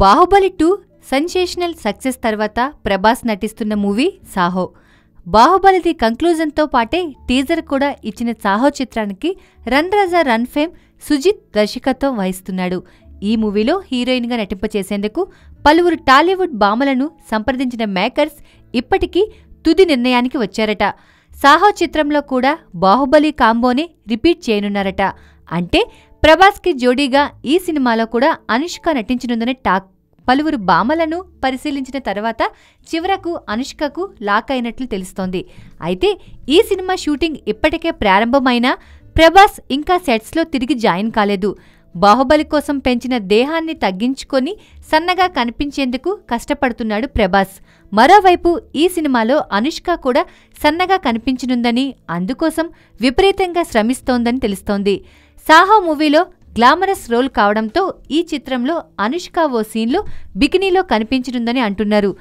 Baahubali 2 sensational success తర్వాత ప్రభాస్ నటిస్తున్న movie Saaho. బాహుబలిది కంక్లూజన్తో పాటే టీజర్ కూడా ఇచ్చిన సాహో చిత్రానికి రన్ రాజా రన్ ఫేమ్ సుజిత్ దర్శకత్వం వహిస్తున్నాడు. ఈ మూవీలో హీరోయిన్గా నటింపచేసేందుకు పలువురు టాలీవుడ్ భామలను సంప్రదించిన మేకర్స్ ఇప్పటికీ తుది నిర్ణయానికి వచ్చారట. సాహో చిత్రంలో కూడా బాహుబలి కాంబోనే రిపీట్ చేయనున్నారట. అంటే ప్రభాస్కి జోడీగా ఈ సినిమాలో కూడా అనుష్క నటించనుందనే టాక్. పలువురు భామలను పరిశీలించిన తర్వాత చివరకు అనుష్కకు లాక్ అయినట్లు తెలుస్తోంది. అయితే ఈ సినిమా షూటింగ్ ఇప్పటికే ప్రారంభమైనా ప్రభాస్ ఇంకా సెట్స్లో తిరిగి జాయిన్ కాలేదు. బాహుబలి కోసం పెంచిన దేహాన్ని తగ్గించుకొని సన్నగా కనిపించేందుకు కష్టపడుతున్నాడు ప్రభాస్. మరోవైపు ఈ సినిమాలో అనుష్క కూడా సన్నగా కనిపించనుందని, అందుకోసం విపరీతంగా శ్రమిస్తోందని తెలుస్తోంది. సాహో మూవీలో గ్లామరస్ రోల్ కావడంతో ఈ చిత్రంలో అనుష్క ఓ సీన్లో బికినీలో కనిపించనుందని అంటున్నారు.